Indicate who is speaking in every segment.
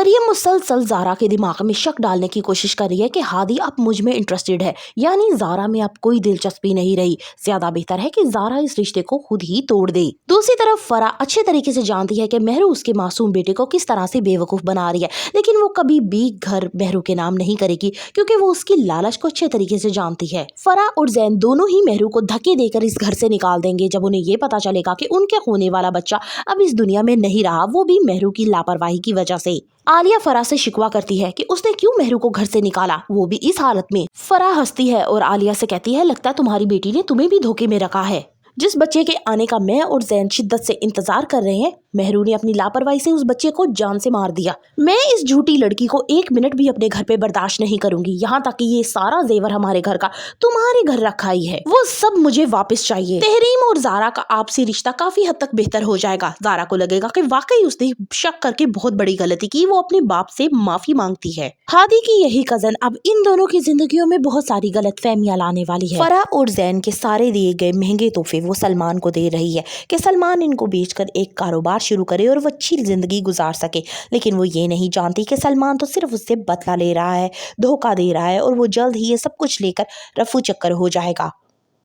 Speaker 1: मरियम मुसलसल ज़ारा के दिमाग में शक डालने की कोशिश कर रही है कि हादी अब मुझ में इंटरेस्टेड है, यानी ज़ारा में अब कोई दिलचस्पी नहीं रही। ज्यादा बेहतर है कि ज़ारा इस रिश्ते को खुद ही तोड़ दे। दूसरी तरफ फरा अच्छे तरीके से जानती है कि मेहरू उसके मासूम बेटे को किस तरह से बेवकूफ बना रही है, लेकिन वो कभी भी घर मेहरू के नाम नहीं करेगी क्योंकि वो उसकी लालच को अच्छे तरीके से जानती है। फरा और जैन दोनों ही मेहरू को धक्के देकर इस घर से निकाल देंगे जब उन्हें ये पता चलेगा कि उनके होने वाला बच्चा अब इस दुनिया में नहीं रहा, वो भी मेहरू की लापरवाही की वजह से। आलिया फरा से शिकवा करती है कि उसने क्यों मेहरू को घर से निकाला, वो भी इस हालत में। फरा हंसती है और आलिया से कहती है, लगता है तुम्हारी बेटी ने तुम्हें भी धोखे में रखा है। जिस बच्चे के आने का मैं और जैन शिद्दत से इंतजार कर रहे हैं, मेहरू ने अपनी लापरवाही से उस बच्चे को जान से मार दिया। मैं इस झूठी लड़की को एक मिनट भी अपने घर पे बर्दाश्त नहीं करूंगी, यहाँ तक कि ये सारा जेवर हमारे घर का तुम्हारे घर रखा ही है, वो सब मुझे वापस चाहिए। तहरीम और ज़ारा का आपसी रिश्ता काफी हद तक बेहतर हो जाएगा। ज़ारा को लगेगा कि वाकई उसने शक करके बहुत बड़ी गलती की, वो अपने बाप से माफी मांगती है। हादी की यही कजन अब इन दोनों की जिंदगियों में बहुत सारी गलतफहमियां लाने वाली है। फरा और जैन के सारे दिए गए महंगे तोहफे वो सलमान को दे रही है कि सलमान इनको बेचकर एक कारोबार शुरू करे और वो अच्छी जिंदगी गुजार सके, लेकिन वो ये नहीं जानती कि सलमान तो सिर्फ उससे बदला ले रहा है, धोखा दे रहा है और वो जल्द ही ये सब कुछ लेकर रफू चक्कर हो जाएगा।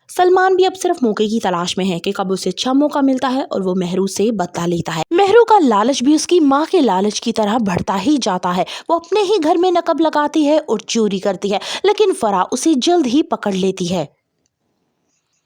Speaker 1: सलमान भी अब सिर्फ मौके की तलाश में है कि कब उसे अच्छा मौका मिलता है और वो मेहरू से बदला लेता है। मेहरू का लालच भी उसकी माँ के लालच की तरह बढ़ता ही जाता है। वो अपने ही घर में नकब लगाती है और चोरी करती है, लेकिन फरा उसे जल्द ही पकड़ लेती है।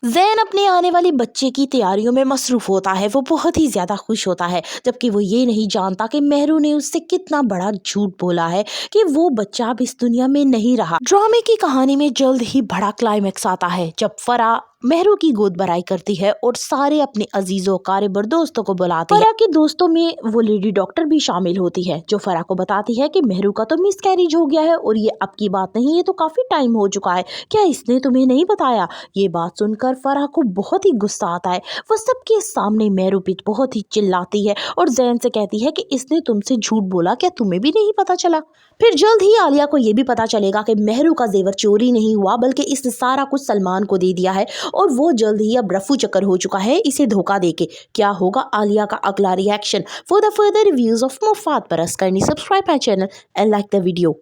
Speaker 1: जैन अपने आने वाले बच्चे की तैयारियों में मसरूफ होता है। वो बहुत ही ज्यादा खुश होता है, जबकि वो ये नहीं जानता कि मेहरू ने उससे कितना बड़ा झूठ बोला है कि वो बच्चा अब इस दुनिया में नहीं रहा। ड्रामे की कहानी में जल्द ही बड़ा क्लाइमेक्स आता है जब फरा मेहरू की गोद भराई करती है और सारे अपने अजीजों कारेबर दोस्तों को बुलाती है। फरा के दोस्तों में वो लेडी डॉक्टर भी शामिल होती है, जो फरा को बताती है कि मेहरू का तो मिसकैरेज हो गया है और ये अब की बात नहीं, ये तो काफी टाइम हो चुका है, क्या इसने तुम्हें नहीं बताया। ये बात सुनकर फरा को बहुत ही गुस्सा आता है। वो सबके सामने मेहरू पे बहुत ही चिल्लाती है और जैन से कहती है कि इसने तुमसे झूठ बोला, क्या तुम्हें भी नहीं पता चला। फिर जल्द ही आलिया को ये भी पता चलेगा कि मेहरू का जेवर चोरी नहीं हुआ, बल्कि इसने सारा कुछ सलमान को दे दिया है और वो जल्द ही अब रफू चक्कर हो चुका है इसे धोखा देके। क्या होगा आलिया का अगला reaction? For the further reviews of मुफात परस करनी, subscribe my channel and like the video.